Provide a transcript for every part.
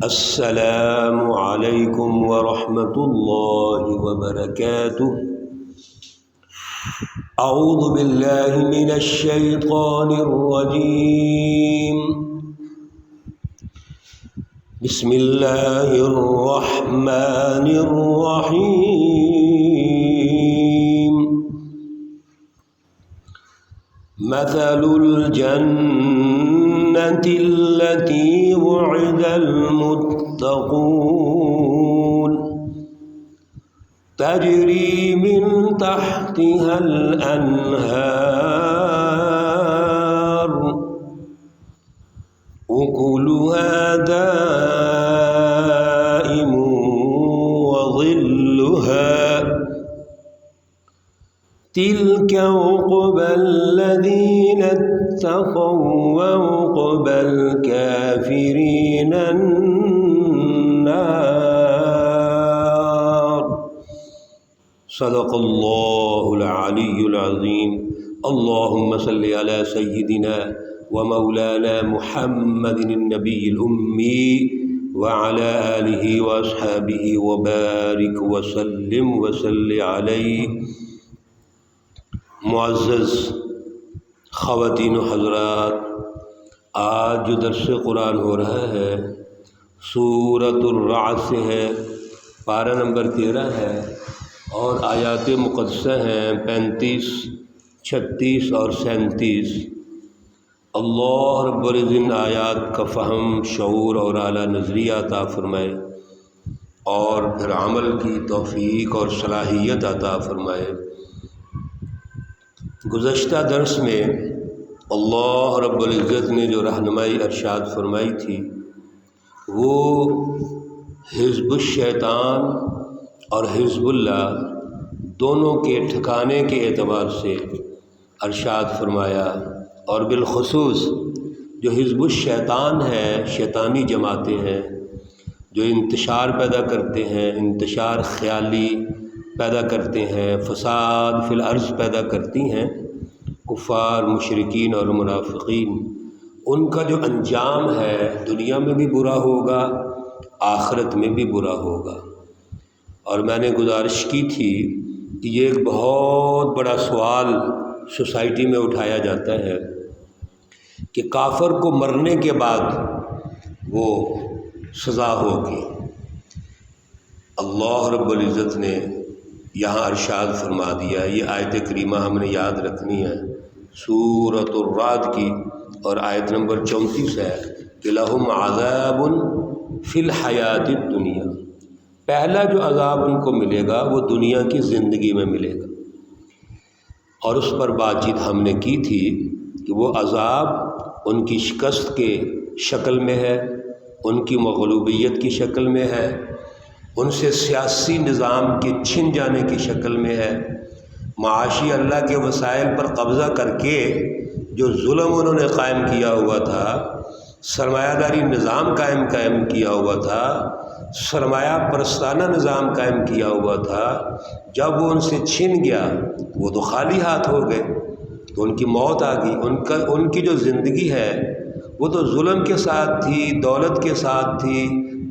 السلام علیکم ورحمۃ اللہ وبرکاتہ۔ اعوذ باللہ من الشیطان الرجیم، بسم اللہ الرحمن الرحیم۔ مثل الجنة التي وعد المتقون تجري من تحتها الأنهار أكلها دائم وظلها تلك عقبى الذين اتقوا وعقبى الكافرين النار۔ صدق اللہ العلی العظیم۔ اللہم صل علی سیدنا ومولانا محمد النبی الأمی وعلى آلہ واصحابہ وبارک وسلم وصل علیہ۔ معزز خواتین و حضرات، آج جو درس قرآن ہو رہا ہے سورۃ الرعد سے ہے، پارہ نمبر 13 ہے اور آیات مقدسہ ہیں 35، 36 اور 37۔ اللہ رب العزت ان آیات کا فہم، شعور اور اعلیٰ نظریہ عطا فرمائے اور پھر عمل کی توفیق اور صلاحیت عطا فرمائے۔ گزشتہ درس میں اللہ رب العزت نے جو رہنمائی ارشاد فرمائی تھی وہ حزب الشیطان اور حزب اللہ دونوں کے ٹھکانے کے اعتبار سے ارشاد فرمایا، اور بالخصوص جو حزب الشیطان ہے، شیطانی جماعتیں ہیں جو انتشار پیدا کرتے ہیں، انتشار خیالی پیدا کرتے ہیں، فساد فی الارض پیدا کرتی ہیں، کفار، مشرکین اور منافقین، ان کا جو انجام ہے دنیا میں بھی برا ہوگا، آخرت میں بھی برا ہوگا۔ اور میں نے گزارش کی تھی کہ یہ ایک بہت بڑا سوال سوسائٹی میں اٹھایا جاتا ہے کہ کافر کو مرنے کے بعد وہ سزا ہوگی۔ اللہ رب العزت نے یہاں ارشاد فرما دیا، یہ آیت کریمہ ہم نے یاد رکھنی ہے، سورۃ الرعد کی، اور آیت نمبر 34 ہے کہ لہم عذاب فی الحیات الدنیا۔ پہلا جو عذاب ان کو ملے گا وہ دنیا کی زندگی میں ملے گا، اور اس پر بات چیت ہم نے کی تھی کہ وہ عذاب ان کی شکست کے شکل میں ہے، ان کی مغلوبیت کی شکل میں ہے، ان سے سیاسی نظام کے چھن جانے کی شکل میں ہے، معاشی اللہ کے وسائل پر قبضہ کر کے جو ظلم انہوں نے قائم کیا ہوا تھا، سرمایہ داری نظام قائم کیا ہوا تھا، سرمایہ پرستانہ نظام قائم کیا ہوا تھا، جب وہ ان سے چھن گیا وہ تو خالی ہاتھ ہو گئے، تو ان کی موت آ گئی۔ ان کی جو زندگی ہے وہ تو ظلم کے ساتھ تھی، دولت کے ساتھ تھی،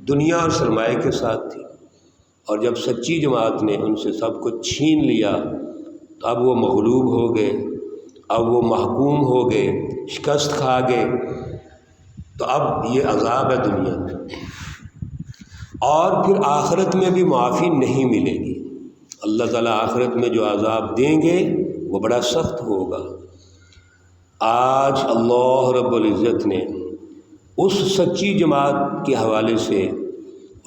دنیا اور سرمایہ کے ساتھ تھی، اور جب سچی جماعت نے ان سے سب کچھ چھین لیا تو اب وہ مغلوب ہو گئے، اب وہ محکوم ہو گئے، شکست کھا گئے، تو اب یہ عذاب ہے دنیا میں، اور پھر آخرت میں بھی معافی نہیں ملے گی۔ اللہ تعالیٰ آخرت میں جو عذاب دیں گے وہ بڑا سخت ہوگا۔ آج اللہ رب العزت نے اس سچی جماعت کے حوالے سے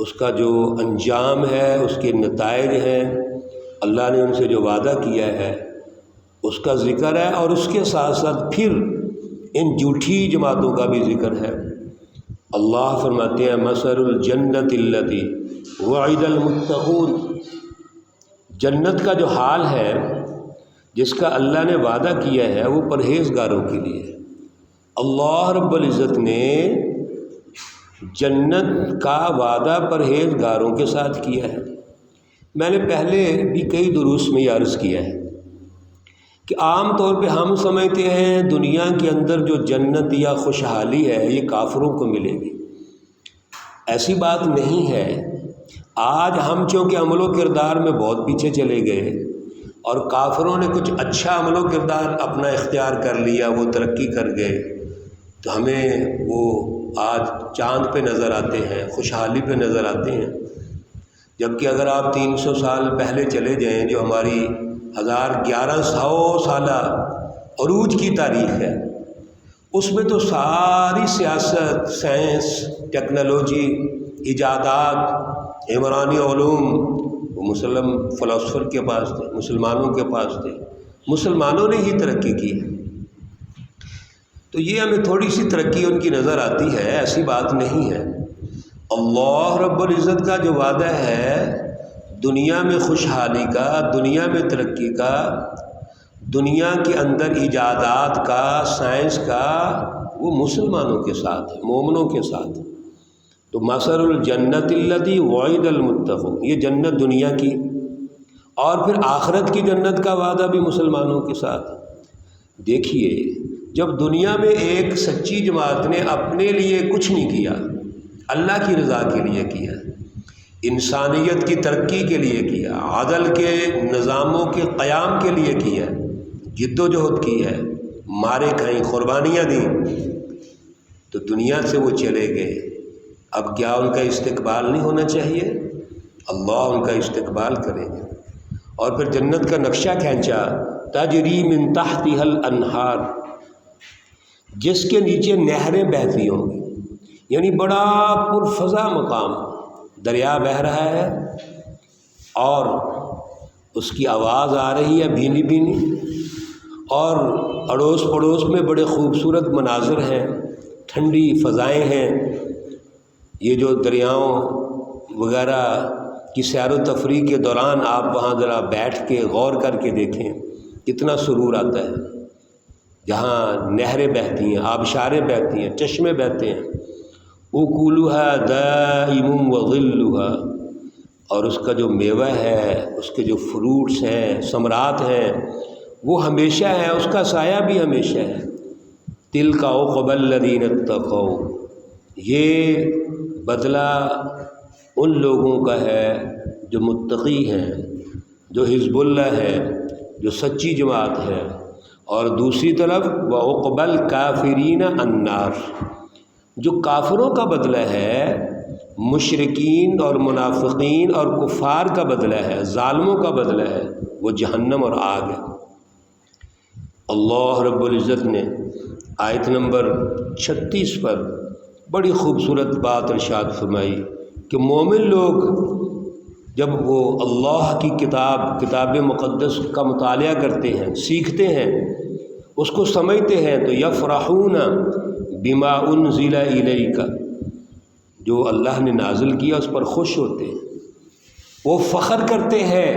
اس کا جو انجام ہے، اس کے نتائج ہیں، اللہ نے ان سے جو وعدہ کیا ہے اس کا ذکر ہے، اور اس کے ساتھ ساتھ پھر ان جھوٹی جماعتوں کا بھی ذکر ہے۔ اللہ فرماتے ہیں مثل الجنت التی وعد المتقون، جنت کا جو حال ہے جس کا اللہ نے وعدہ کیا ہے وہ پرہیزگاروں کے لیے ہے۔ اللہ رب العزت نے جنت کا وعدہ پرہیزگاروں کے ساتھ کیا ہے۔ میں نے پہلے بھی کئی دروس میں یہ عرض کیا ہے کہ عام طور پہ ہم سمجھتے ہیں دنیا کے اندر جو جنت یا خوشحالی ہے یہ کافروں کو ملے گی، ایسی بات نہیں ہے۔ آج ہم چونکہ عمل و کردار میں بہت پیچھے چلے گئے اور کافروں نے کچھ اچھا عمل و کردار اپنا اختیار کر لیا، وہ ترقی کر گئے، تو ہمیں وہ آج چاند پہ نظر آتے ہیں، خوشحالی پہ نظر آتے ہیں۔ جبکہ اگر آپ 300 سال پہلے چلے جائیں، جو ہماری 1100 سالہ عروج کی تاریخ ہے، اس میں تو ساری سیاست، سائنس، ٹیکنالوجی، ایجادات، عمرانی علوم وہ مسلم فلاسفر کے پاس تھے، مسلمانوں کے پاس تھے، مسلمانوں نے ہی ترقی کی۔ تو یہ ہمیں تھوڑی سی ترقی ان کی نظر آتی ہے، ایسی بات نہیں ہے۔ اللہ رب العزت کا جو وعدہ ہے دنیا میں خوشحالی کا، دنیا میں ترقی کا، دنیا کے اندر ایجادات کا، سائنس کا، وہ مسلمانوں کے ساتھ ہے، مومنوں کے ساتھ۔ تو مثل الجنت التی وعد المتقون، یہ جنت دنیا کی، اور پھر آخرت کی جنت کا وعدہ بھی مسلمانوں کے ساتھ۔ دیکھیے، جب دنیا میں ایک سچی جماعت نے اپنے لیے کچھ نہیں کیا، اللہ کی رضا کے لیے کیا، انسانیت کی ترقی کے لیے کیا، عدل کے نظاموں کے قیام کے لیے کیا، جد و جہد کی ہے، مارے کھائیں، قربانیاں دیں، تو دنیا سے وہ چلے گئے۔ اب کیا ان کا استقبال نہیں ہونا چاہیے؟ اللہ ان کا استقبال کرے گا۔ اور پھر جنت کا نقشہ کھینچا، تجری من تحتها الانہار، جس کے نیچے نہریں بہتی ہوں گی، یعنی بڑا پرفضا مقام، دریا بہہ رہا ہے اور اس کی آواز آ رہی ہے بھینی بھینی، اور اڑوس پڑوس میں بڑے خوبصورت مناظر ہیں، ٹھنڈی فضائیں ہیں۔ یہ جو دریاؤں وغیرہ کی سیر و تفریح کے دوران آپ وہاں ذرا بیٹھ کے غور کر کے دیکھیں، کتنا سرور آتا ہے۔ جہاں نہریں بہتی ہیں، آبشاریں بہتی ہیں، چشمے بہتے ہیں، اکلها دائم وظلها، اور اس کا جو میوہ ہے، اس کے جو فروٹس ہیں، ثمرات ہیں، وہ ہمیشہ ہے، اس کا سایہ بھی ہمیشہ ہے۔ تلک عقبی الذین اتقوا، یہ بدلہ ان لوگوں کا ہے جو متقی ہیں، جو حزب اللہ ہے، جو سچی جماعت ہے۔ اور دوسری طرف وعقبی الکافرین النار، جو کافروں کا بدلہ ہے، مشرکین اور منافقین اور کفار کا بدلہ ہے، ظالموں کا بدلہ ہے، وہ جہنم اور آگ ہے۔ اللہ رب العزت نے آیت نمبر 36 پر بڑی خوبصورت بات ارشاد فرمائی کہ مومن لوگ جب وہ اللہ کی کتاب مقدس کا مطالعہ کرتے ہیں، سیکھتے ہیں، اس کو سمجھتے ہیں، تو یفرحون بما انزل الیک، جو اللہ نے نازل کیا اس پر خوش ہوتے ہیں، وہ فخر کرتے ہیں۔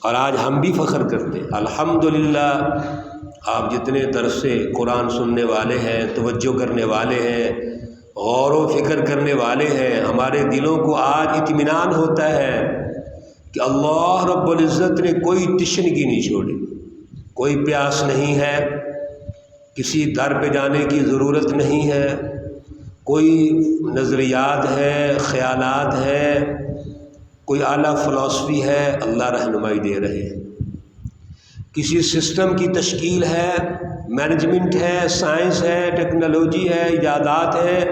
اور آج ہم بھی فخر کرتے ہیں، الحمدللہ۔ آپ جتنے درس سے قرآن سننے والے ہیں، توجہ کرنے والے ہیں، غور و فکر کرنے والے ہیں، ہمارے دلوں کو آج اطمینان ہوتا ہے کہ اللہ رب العزت نے کوئی تشنگی نہیں چھوڑی، کوئی پیاس نہیں ہے، کسی در پہ جانے کی ضرورت نہیں ہے، کوئی نظریات ہے، خیالات ہے، کوئی اعلیٰ فلسفی ہے، اللہ رہنمائی دے رہے ہیں۔ کسی سسٹم کی تشکیل ہے، مینجمنٹ ہے، سائنس ہے، ٹیکنالوجی ہے، ایجادات ہے،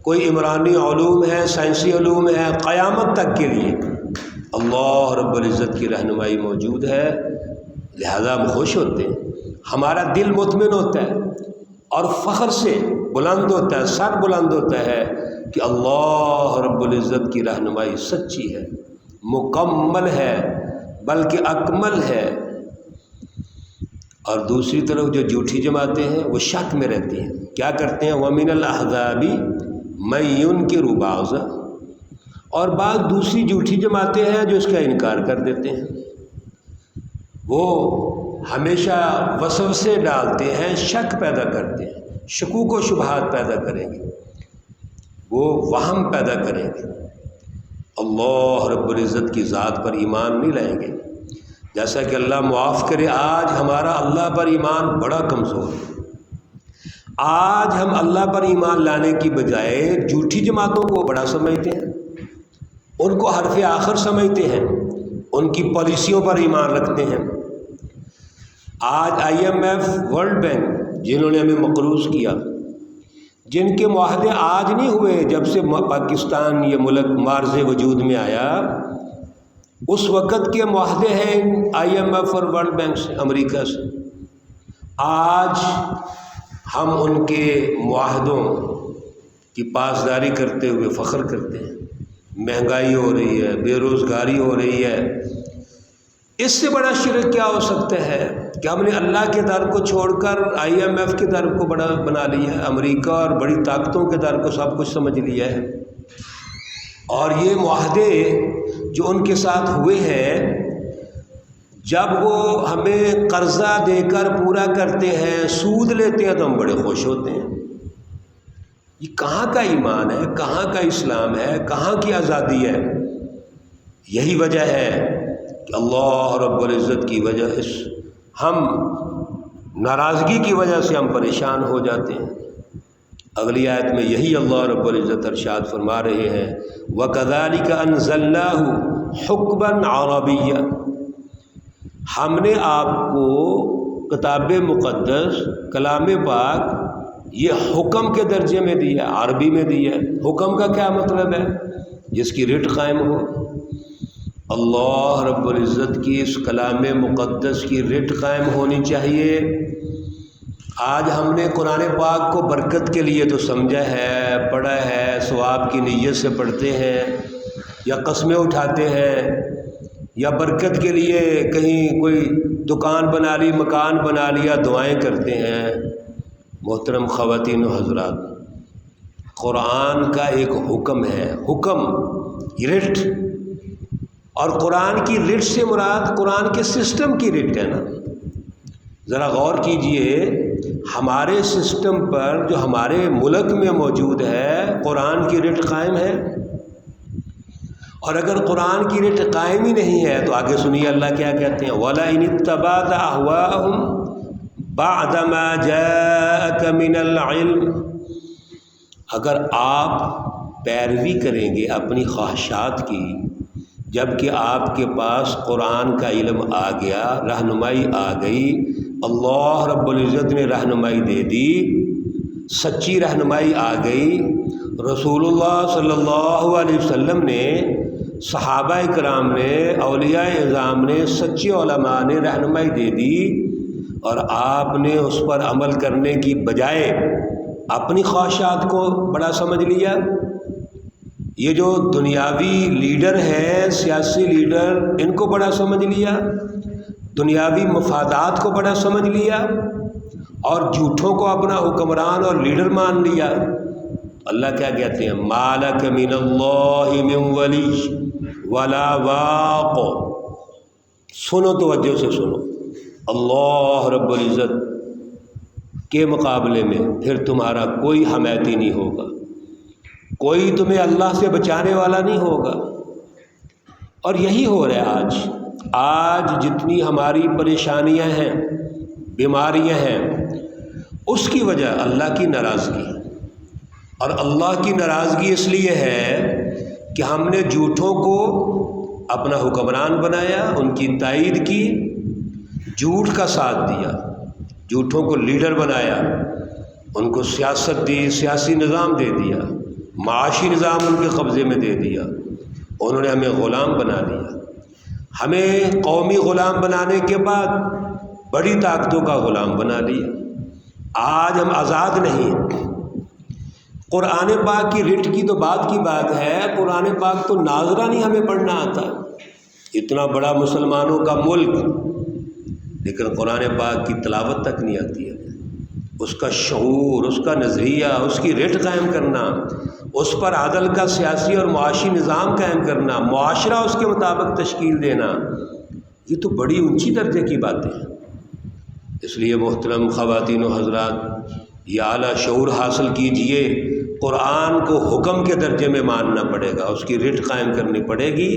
کوئی عمرانی علوم ہے، سائنسی علوم ہے، قیامت تک کے لیے اللہ رب العزت کی رہنمائی موجود ہے۔ لہذا ہم خوش ہوتے ہیں، ہمارا دل مطمئن ہوتا ہے اور فخر سے بلند ہوتا ہے، سر بلند ہوتا ہے کہ اللہ رب العزت کی رہنمائی سچی ہے، مکمل ہے، بلکہ اکمل ہے۔ اور دوسری طرف جو جھوٹی جماعتیں ہیں وہ شک میں رہتی ہیں، کیا کرتے ہیں؟ وَمِنَ الْأَحْزَابِ مَن يُنْكِرُ بَعْضَ، اور بعض دوسری جھوٹی جماعتیں ہیں جو اس کا انکار کر دیتے ہیں، وہ ہمیشہ وسوسے ڈالتے ہیں، شک پیدا کرتے ہیں، شکوک و شبہات پیدا کریں گے، وہ وہم پیدا کریں گے، اللہ رب العزت کی ذات پر ایمان نہیں لائیں گے۔ جیسا کہ اللہ معاف کرے، آج ہمارا اللہ پر ایمان بڑا کمزور ہے۔ آج ہم اللہ پر ایمان لانے کی بجائے جھوٹی جماعتوں کو بڑا سمجھتے ہیں، ان کو حرف آخر سمجھتے ہیں، ان کی پالیسیوں پر ایمان رکھتے ہیں۔ آج IMF، ورلڈ بینک جنہوں نے ہمیں مقروض کیا، جن کے معاہدے آج نہیں ہوئے، جب سے پاکستان یہ ملک معرض وجود میں آیا، اس وقت کے معاہدے ہیں IMF اور ورلڈ بینک سے، امریکہ سے۔ آج ہم ان کے معاہدوں کی پاسداری کرتے ہوئے فخر کرتے ہیں۔ مہنگائی ہو رہی ہے، بے روزگاری ہو رہی ہے، اس سے بڑا شرک کیا ہو سکتا ہے کہ ہم نے اللہ کے در کو چھوڑ کر IMF کے در کو بڑا بنا لیا ہے، امریکہ اور بڑی طاقتوں کے در کو سب کچھ سمجھ لیا ہے۔ اور یہ معاہدے جو ان کے ساتھ ہوئے ہیں، جب وہ ہمیں قرضہ دے کر پورا کرتے ہیں، سود لیتے ہیں، تو ہم بڑے خوش ہوتے ہیں۔ یہ کہاں کا ایمان ہے، کہاں کا اسلام ہے، کہاں کی آزادی ہے؟ یہی وجہ ہے کہ اللہ رب العزت کی وجہ ہم ناراضگی کی وجہ سے ہم پریشان ہو جاتے ہیں۔ اگلی آیت میں یہی اللہ رب العزت ارشاد فرما رہے ہیں، وَكَذَلِكَ أَنزَلْنَاهُ حُكْمًا عَرَبِيًّا، ہم نے آپ کو کتاب مقدس کلام پاک یہ حکم کے درجے میں دیا، عربی میں دیا۔ حکم کا کیا مطلب ہے؟ جس کی رٹ قائم ہو۔ اللہ رب العزت کی اس کلام مقدس کی رٹ قائم ہونی چاہیے۔ آج ہم نے قرآن پاک کو برکت کے لیے تو سمجھا ہے، پڑھا ہے، ثواب کی نیت سے پڑھتے ہیں، یا قسمیں اٹھاتے ہیں، یا برکت کے لیے کہیں کوئی دکان بنا لی، مکان بنا لیا، دعائیں کرتے ہیں۔ محترم خواتین و حضرات، قرآن کا ایک حکم ہے، حکم رٹ، اور قرآن کی رٹ سے مراد قرآن کے سسٹم کی رٹ ہے نا۔ ذرا غور کیجئے، ہمارے سسٹم پر جو ہمارے ملک میں موجود ہے، قرآن کی رٹ قائم ہے؟ اور اگر قرآن کی رٹ قائم ہی نہیں ہے تو آگے سنیے اللہ کیا کہتے ہیں، وَلَئِنِ اتَّبَعْتَ أَهْوَاءَهُمْ بَعْدَ مَا جَاءَكَ مِنَ الْعِلْمِ، اگر آپ پیروی کریں گے اپنی خواہشات کی، جب کہ آپ کے پاس قرآن کا علم آ گیا، رہنمائی آ گئی، اللہ رب العزت نے رہنمائی دے دی، سچی رہنمائی آ گئی، رسول اللہ صلی اللہ علیہ وسلم نے، صحابہ کرام نے، اولیاء اعظام نے، سچے علماء نے رہنمائی دے دی، اور آپ نے اس پر عمل کرنے کی بجائے اپنی خواہشات کو بڑا سمجھ لیا۔ یہ جو دنیاوی لیڈر ہیں، سیاسی لیڈر، ان کو بڑا سمجھ لیا، دنیاوی مفادات کو بڑا سمجھ لیا، اور جھوٹوں کو اپنا حکمران اور لیڈر مان لیا۔ اللہ کیا کہتے ہیں، مَا لَكَ مِنَ اللَّهِ مِن وَلِيٍّ وَلَا وَاقٍ، سنو، توجہ سے سنو، اللہ رب العزت کے مقابلے میں پھر تمہارا کوئی حمایتی نہیں ہوگا، کوئی تمہیں اللہ سے بچانے والا نہیں ہوگا۔ اور یہی ہو رہا ہے آج جتنی ہماری پریشانیاں ہیں، بیماریاں ہیں، اس کی وجہ اللہ کی ناراضگی، اور اللہ کی ناراضگی اس لیے ہے کہ ہم نے جھوٹوں کو اپنا حکمران بنایا، ان کی تائید کی، جھوٹ کا ساتھ دیا، جھوٹوں کو لیڈر بنایا، ان کو سیاست دی، سیاسی نظام دے دیا، معاشی نظام ان کے قبضے میں دے دیا، انہوں نے ہمیں غلام بنا لیا۔ ہمیں قومی غلام بنانے کے بعد بڑی طاقتوں کا غلام بنا لیا۔ آج ہم آزاد نہیں۔ قرآن پاک کی رٹ کی تو بات کی بات ہے، قرآن پاک تو ناظرہ نہیں ہمیں پڑھنا آتا، اتنا بڑا مسلمانوں کا ملک، لیکن قرآن پاک کی تلاوت تک نہیں آتی ہے۔ اس کا شعور، اس کا نظریہ، اس کی رٹ قائم کرنا، اس پر عدل کا سیاسی اور معاشی نظام قائم کرنا، معاشرہ اس کے مطابق تشکیل دینا، یہ تو بڑی اونچی درجے کی باتیں ہیں۔ اس لیے محترم خواتین و حضرات، یہ اعلیٰ شعور حاصل کیجئے، قرآن کو حکم کے درجے میں ماننا پڑے گا، اس کی رٹ قائم کرنی پڑے گی،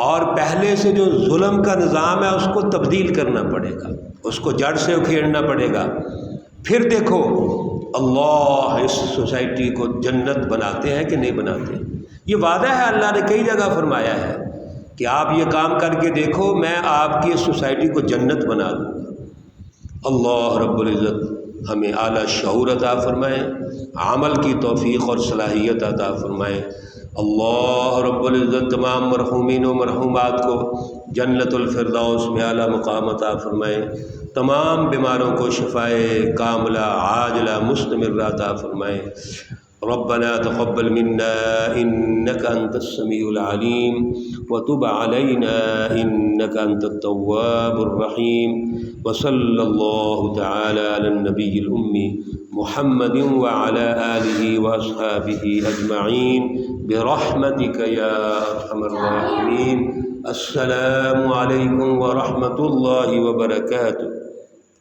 اور پہلے سے جو ظلم کا نظام ہے اس کو تبدیل کرنا پڑے گا، اس کو جڑ سے اکھیڑنا پڑے گا۔ پھر دیکھو اللہ اس سوسائٹی کو جنت بناتے ہیں کہ نہیں بناتے؟ یہ وعدہ ہے، اللہ نے کئی جگہ فرمایا ہے کہ آپ یہ کام کر کے دیکھو، میں آپ کی اس سوسائٹی کو جنت بنا دوں گا۔ اللہ رب العزت ہمیں اعلیٰ شعور عطا فرمائے، عمل کی توفیق اور صلاحیت عطا فرمائے۔ اللہ رب العزت تمام مرحومین و مرحومات کو جنت الفردوس میں اعلیٰ مقام عطا فرمائے، تمام بیماروں کو شفائے کاملہ عاجلہ مستمرہ عطا فرمائے۔ ربنا تقبل منا انك انت السميع العليم وتب علينا انك انت التواب الرحيم، وصلى الله تعالى على النبي الأمي محمد وعلى آله وأصحابه أجمعين برحمتك يا أرحم الراحمين۔ السلام عليكم ورحمة الله وبركاته۔